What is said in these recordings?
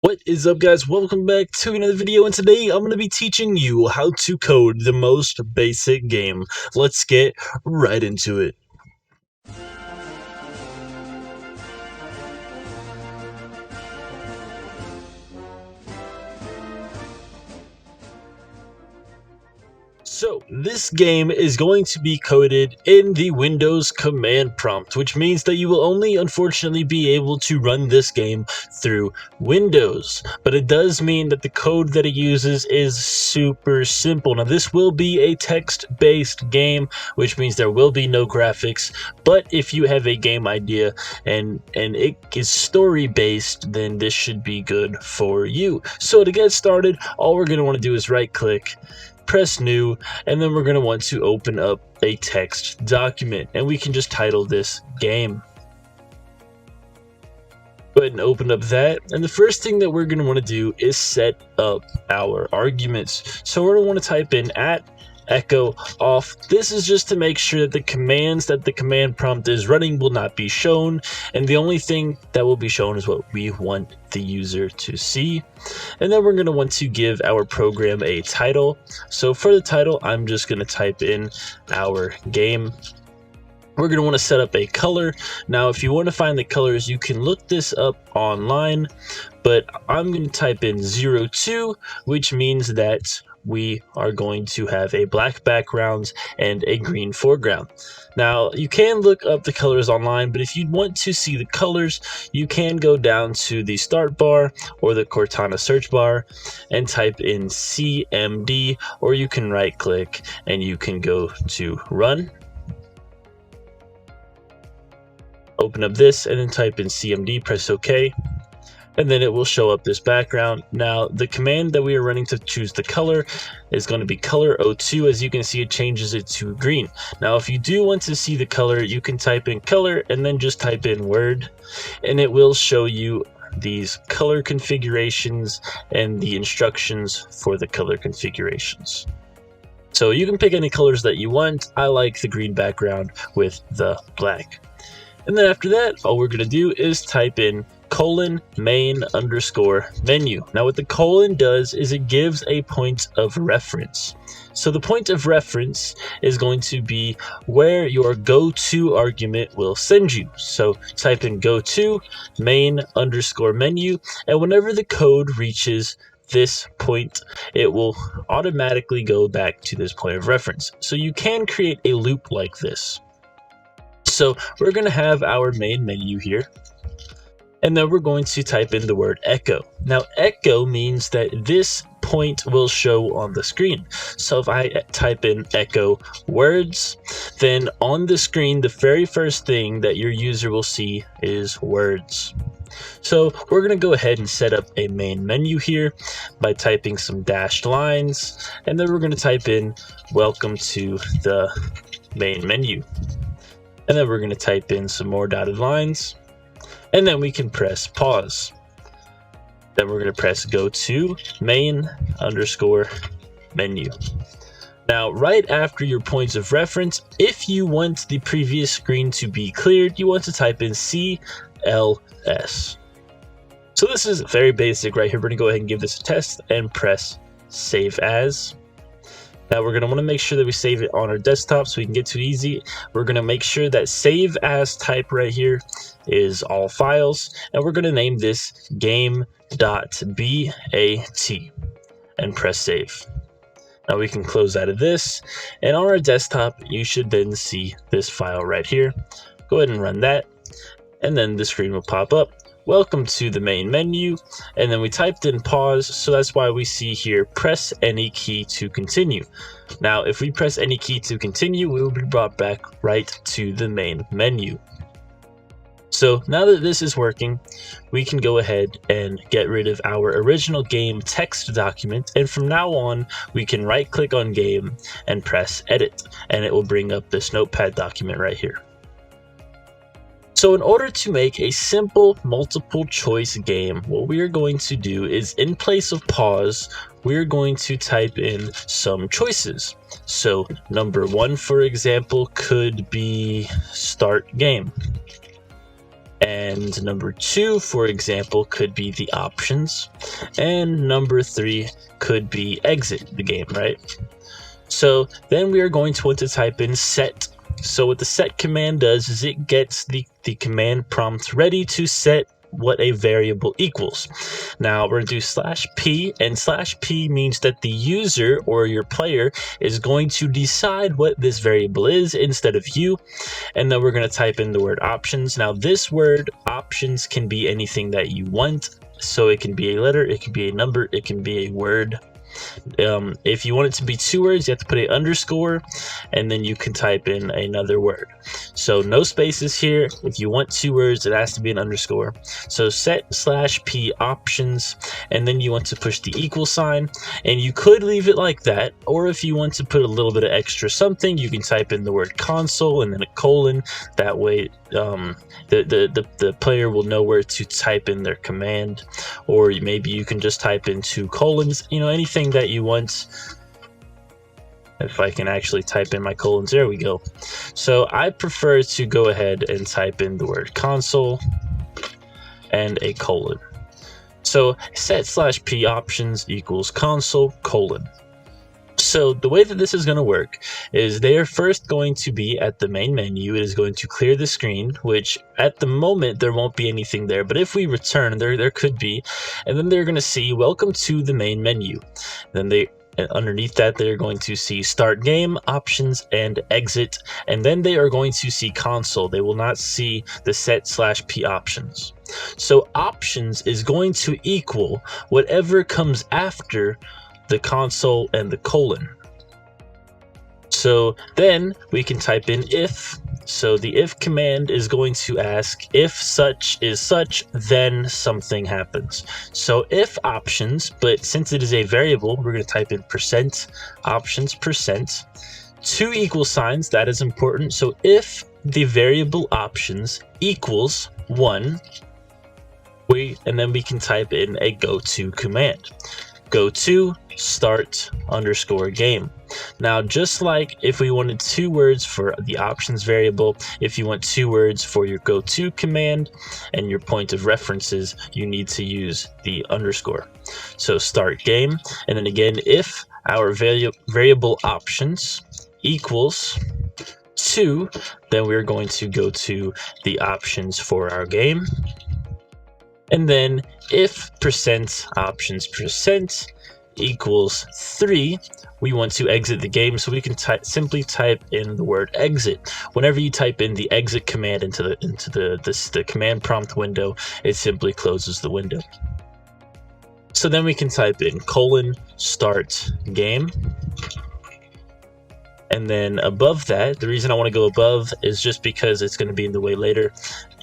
What is up, guys? Welcome back to another video, and today I'm going to be teaching you how to code the most basic game. Let's get right into it. So, this game is going to be coded in the Windows command prompt, which means that you will only unfortunately be able to run this game through Windows. But it does mean that the code that it uses is super simple. Now, this will be a text-based game, which means there will be no graphics. But if you have a game idea and it is story-based, then this should be good for you. So to get started, all we're going to want to do is right-click, press new, and then we're going to want to open up a text document, and we can just title this game. Go ahead and open up that, and the first thing that we're going to want to do is set up our arguments. So we're going to want to type in @echo off. This is just to make sure that the commands that the command prompt is running will not be shown, and the only thing that will be shown is what we want the user to see. And then we're going to want to give our program a title. So for the title, I'm just going to type in our game. We're going to want to set up a color. Now, if you want to find the colors, you can look this up online, but I'm going to type in 02, which means that we are going to have a black background and a green foreground. Now, you can look up the colors online, but if you want to see the colors, you can go down to the start bar or the Cortana search bar and type in CMD, or you can right click and you can go to run. Open up this and then type in CMD, press OK, and then it will show up this background. Now, the command that we are running to choose the color is going to be color 02. As you can see, it changes it to green. Now, if you do want to see the color, you can type in color and then just type in word, and it will show you these color configurations and the instructions for the color configurations. So you can pick any colors that you want. I like the green background with the black. And then after that, all we're going to do is type in :main_menu. Now, what the colon does is it gives a point of reference. So the point of reference is going to be where your goto argument will send you. So type in goto :main_menu, and whenever the code reaches this point, it will automatically go back to this point of reference. So you can create a loop like this. So we're going to have our main menu here, and then we're going to type in the word echo. Now, echo means that this point will show on the screen. So if I type in echo words, then on the screen, the very first thing that your user will see is words. So we're going to go ahead and set up a main menu here by typing some dashed lines, and then we're going to type in welcome to the main menu. And then we're going to type in some more dotted lines, and then we can press pause. Then we're going to press go to :main_menu. Now, right after your points of reference, if you want the previous screen to be cleared, you want to type in CLS. So this is very basic right here. We're going to go ahead and give this a test and press save as. Now, we're going to want to make sure that we save it on our desktop so we can get to it easy. We're going to make sure that save as type right here is all files, and we're going to name this game.bat and press save. Now we can close out of this, and on our desktop you should then see this file right here. Go ahead and run that, and then the screen will pop up. Welcome to the main menu, and then we typed in pause, so that's why we see here press any key to continue. Now, if we press any key to continue, we will be brought back right to the main menu. So now that this is working, we can go ahead and get rid of our original game text document, and from now on we can right click on game and press edit, and it will bring up this notepad document right here. So in order to make a simple multiple choice game, what we are going to do is, in place of pause, we're going to type in some choices. So number 1, for example, could be start game. And number 2, for example, could be the options. And number 3 could be exit the game, right? So then we are going to want to type in set. So what the set command does is it gets the command prompt ready to set what a variable equals. Now we're going to do /p, and /p means that the user or your player is going to decide what this variable is instead of you. And then we're going to type in the word options. Now this word options can be anything that you want. So it can be a letter, it can be a number, it can be a word. If you want it to be 2 words, you have to put an underscore, and then you can type in another word. So no spaces here. If you want 2 words, it has to be an underscore. So set /p options, and then you want to push the equal sign, and you could leave it like that, or if you want to put a little bit of extra something, you can type in the word console and then a colon. That way the player will know where to type in their command, or maybe you can just type in 2 colons, anything that you want. If I can actually type in my colons, there we go. So I prefer to go ahead and type in the word console and a colon. So set /p options equals console colon. So the way that this is going to work is they are first going to be at the main menu. It is going to clear the screen, which at the moment there won't be anything there, but if we return, there could be, and then they're going to see welcome to the main menu. Then underneath that, they're going to see start game, options, and exit, and then they are going to see console. They will not see the set /p options. So options is going to equal whatever comes after the console and the colon. So then we can type in if. So the if command is going to ask if such is such, then something happens. So if options, but since it is a variable, we're going to type in %options %, 2 equal signs. That is important. So if the variable options equals 1, and then we can type in a goto command. Goto start underscore game. Now, just like if we wanted 2 words for the options variable, if you want 2 words for your goto command and your point of references, you need to use the underscore. So start game, and then again, if our variable options equals 2, then we're going to go to the options for our game. And then if %options % equals 3, we want to exit the game, so we can simply type in the word exit. Whenever you type in the exit command into the command prompt window, it simply closes the window. So then we can type in colon start game. And then above that, the reason I want to go above is just because it's going to be in the way later.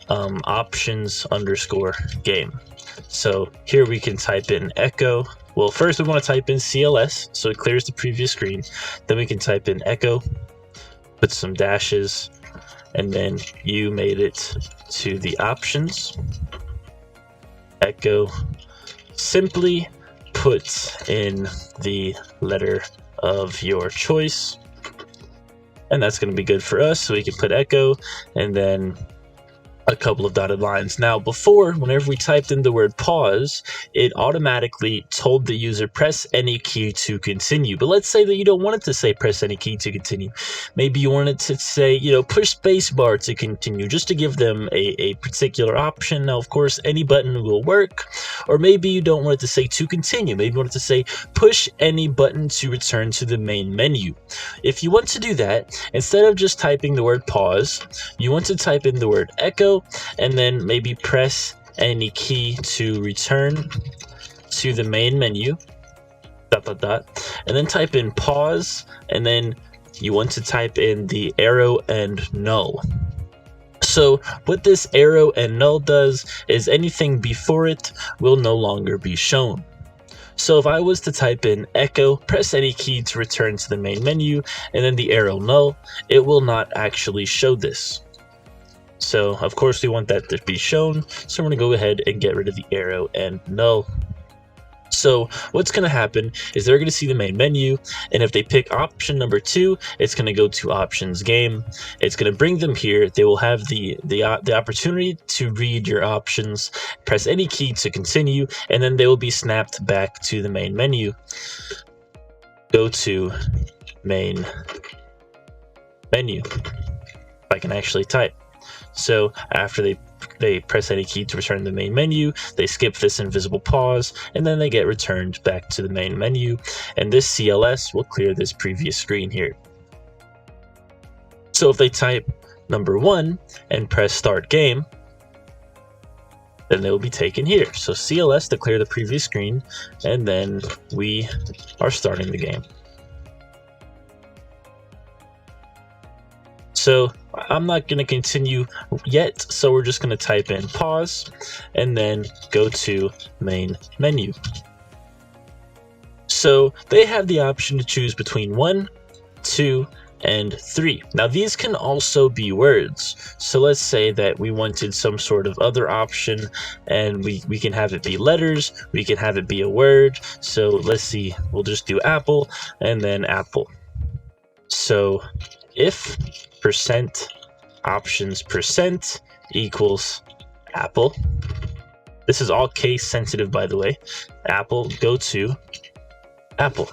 Options underscore game. So here we can type in echo. Well, first we want to type in CLS, so it clears the previous screen. Then we can type in echo, put some dashes, and then you made it to the options. Echo, simply put in the letter of your choice. And that's going to be good for us, so we can put echo, and then a couple of dotted lines. Now before, whenever we typed in the word pause, it automatically told the user press any key to continue. But let's say that you don't want it to say press any key to continue. Maybe you want it to say, push spacebar to continue, just to give them a particular option. Now of course any button will work, or maybe you don't want it to say to continue. Maybe you want it to say push any button to return to the main menu. If you want to do that, instead of just typing the word pause, you want to type in the word echo, and then maybe press any key to return to the main menu, ... and then type in pause, and then you want to type in the arrow and null. So what this arrow and null does is anything before it will no longer be shown. So if I was to type in echo, press any key to return to the main menu, and then the arrow null, it will not actually show this. So of course we want that to be shown, so we're going to go ahead and get rid of the arrow and null. So what's going to happen is they're going to see the main menu, and if they pick option number 2, it's going to go to options game. It's going to bring them here. They will have the opportunity to read your options, press any key to continue, and then they will be snapped back to the main menu. Go to main menu. If I can actually type. So after they press any key to return to the main menu, they skip this invisible pause, and then they get returned back to the main menu, and this CLS will clear this previous screen here. So if they type number 1 and press start game, then they will be taken here. So CLS to clear the previous screen, and then we are starting the game. So I'm not going to continue yet, so we're just going to type in pause and then go to main menu. So they have the option to choose between 1, 2, and 3. Now these can also be words. So let's say that we wanted some sort of other option, and we can have it be letters, we can have it be a word. So let's see, we'll just do apple and then apple. So if %options% equals apple. This is all case sensitive, by the way. Apple, go to apple.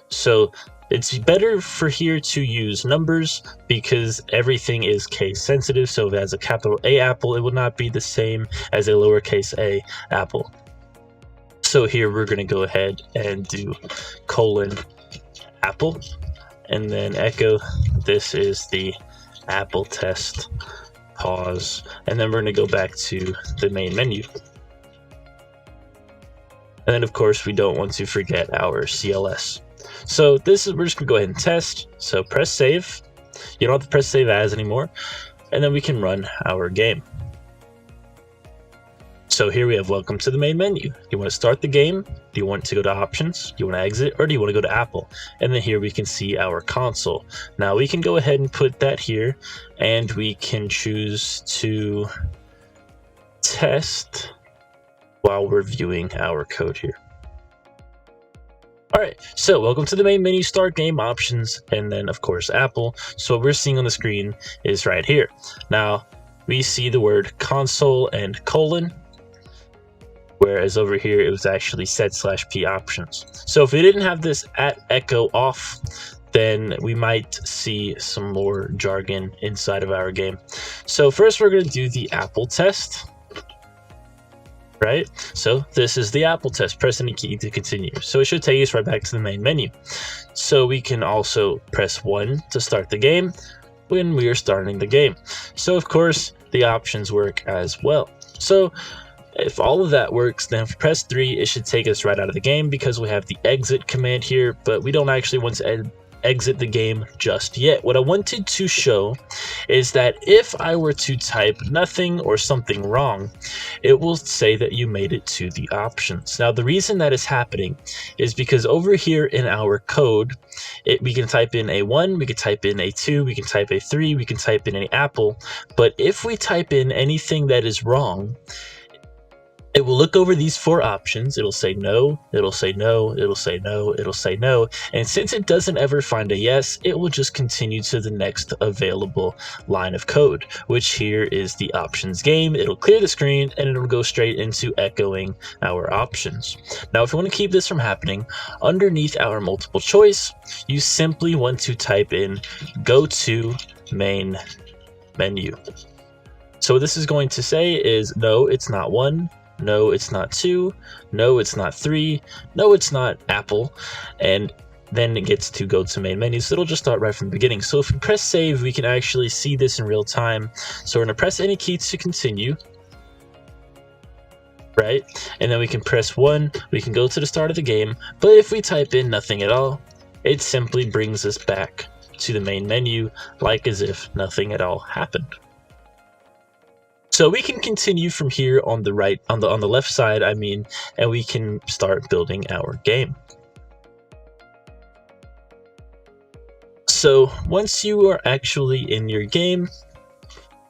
So it's better for here to use numbers because everything is case sensitive. So if it has a capital A apple, it will not be the same as a lowercase a apple. So here we're going to go ahead and do :apple. And then echo, this is the apple test, pause, and then we're going to go back to the main menu. And then of course we don't want to forget our CLS. So this is, we're just going to go ahead and test. So press save. You don't have to press save as anymore. And then we can run our game. So here we have welcome to the main menu. Do you want to start the game? Do you want to go to options? Do you want to exit? Or do you want to go to Apple? And then here we can see our console. Now we can go ahead and put that here, and we can choose to test while we're viewing our code here. Alright, so welcome to the main menu, start game, options, and then of course Apple. So what we're seeing on the screen is right here. Now we see the word console and colon, whereas over here it was actually set/p options. So if we didn't have this @echo off, then we might see some more jargon inside of our game. So first we're going to do the Apple test. Right? So this is the Apple test. Press any key to continue. So it should take us right back to the main menu. So we can also press 1 to start the game when we are starting the game. So of course the options work as well. So if all of that works, then if we press 3, it should take us right out of the game because we have the exit command here, but we don't actually want to exit the game just yet. What I wanted to show is that if I were to type nothing or something wrong, it will say that you made it to the options. Now the reason that is happening is because over here in our code, we can type in a 1, we can type in a 2, we can type a 3, we can type in an apple, but if we type in anything that is wrong, it will look over these 4 options. It'll say no, it'll say no, it'll say no, it'll say no. And since it doesn't ever find a yes, it will just continue to the next available line of code, which here is the options game. It'll clear the screen and it'll go straight into echoing our options. Now, if you want to keep this from happening, underneath our multiple choice, you simply want to type in go to main menu. So what this is going to say is no, it's not 1. No, it's not 2. No, it's not 3. No, it's not Apple. And then it gets to go to main menu. So it'll just start right from the beginning. So if we press save, we can actually see this in real time. So we're going to press any key to continue. Right? And then we can press 1. We can go to the start of the game. But if we type in nothing at all, it simply brings us back to the main menu, like as if nothing at all happened. So we can continue from here on the right, on the left side, I mean, and we can start building our game. So once you are actually in your game,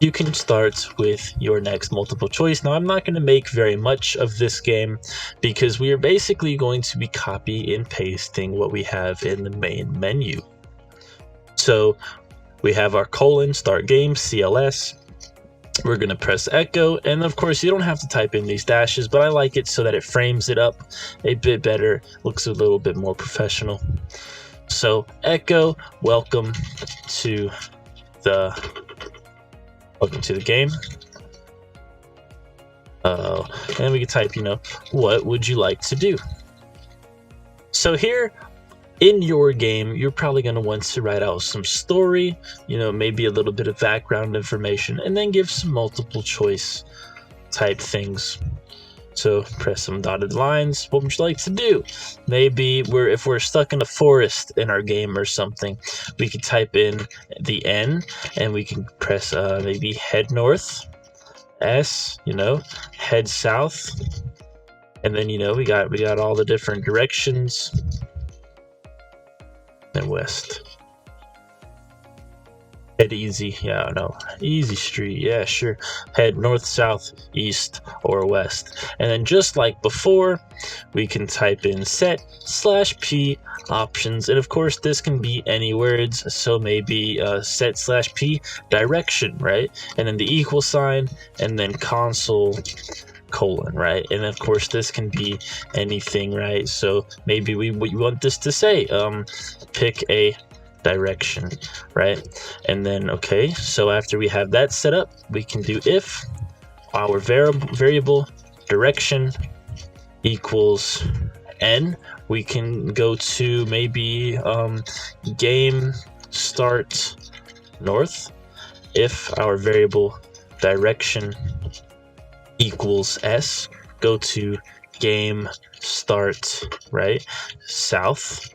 you can start with your next multiple choice. Now, I'm not going to make very much of this game because we are basically going to be copy and pasting what we have in the main menu. So we have our colon, start game, CLS. We're going to press echo, and of course you don't have to type in these dashes, but I like it so that it frames it up a bit better, looks a little bit more professional. So echo, welcome to the game. And we can type, what would you like to do? So here in your game, you're probably going to want to write out some story, maybe a little bit of background information, and then give some multiple choice type things. So press some dotted lines. What would you like to do? Maybe if we're stuck in a forest in our game or something, we could type in the N, and we can press maybe head north, S, head south, and then we got all the different directions, and west. Head easy, yeah, no, easy street, yeah, sure. Head north, south, east, or west. And then just like before, we can type in set/p options, and of course this can be any words, so maybe set/p direction, right? And then the equal sign, and then console colon, right? And of course this can be anything, right? So maybe we want this to say pick a direction, right? And then okay, so after we have that set up, we can do if our variable direction equals n. We can go to maybe game start north. If our variable direction equals s, go to game start right south.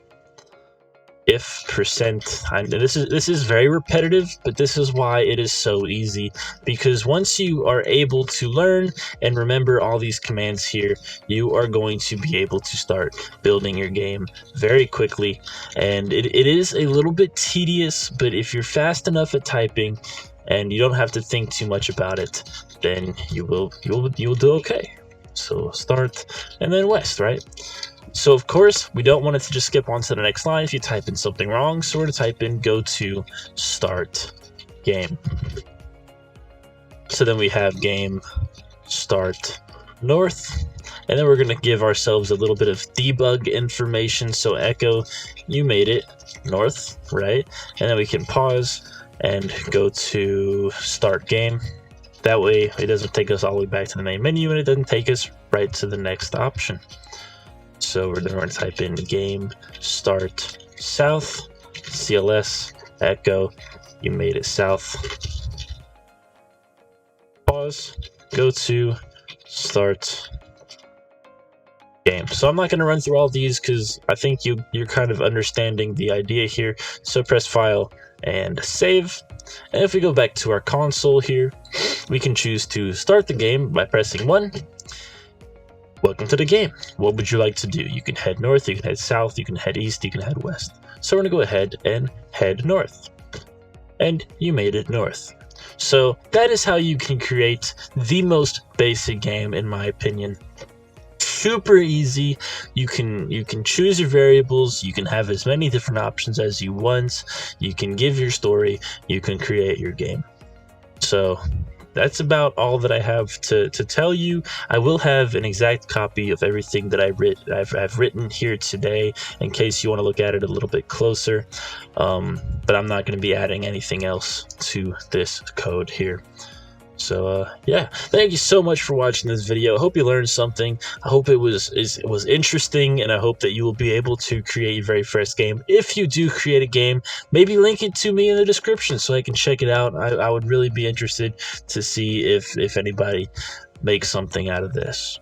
If percent, this is very repetitive, but this is why it is so easy, because once you are able to learn and remember all these commands here, you are going to be able to start building your game very quickly. And it is a little bit tedious, but if you're fast enough at typing and you don't have to think too much about it, then you'll do okay. So start and then west, right? So of course we don't want it to just skip on to the next line if you type in something wrong, so we're going to type in go to start game. So then we have game start north, and then we're going to give ourselves a little bit of debug information. So echo, you made it north, right? And then we can pause and go to start game. That way it doesn't take us all the way back to the main menu, and it doesn't take us right to the next option. So we're going to type in game start south, CLS, echo, you made it south. Pause, go to start game. So I'm not going to run through all these because I think you're kind of understanding the idea here. So press file and save. And if we go back to our console here, we can choose to start the game by pressing 1. Welcome to the game. What would you like to do? You can head north, you can head south, you can head east, you can head west. So we're going to go ahead and head north. And you made it north. So that is how you can create the most basic game, in my opinion. Super easy. You can choose your variables, you can have as many different options as you want, you can give your story, you can create your game. So that's about all that I have to tell you. I will have an exact copy of everything that I've written here today in case you want to look at it a little bit closer, but I'm not going to be adding anything else to this code here. So yeah, thank you so much for watching this video. I hope you learned something. I hope it was interesting, and I hope that you will be able to create your very first game. If you do create a game, maybe link it to me in the description so I can check it out. I would really be interested to see if anybody makes something out of this.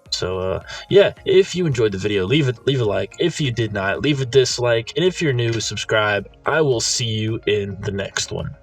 So yeah, if you enjoyed the video, leave a like. If you did not, leave a dislike, and if you're new, subscribe. I will see you in the next one.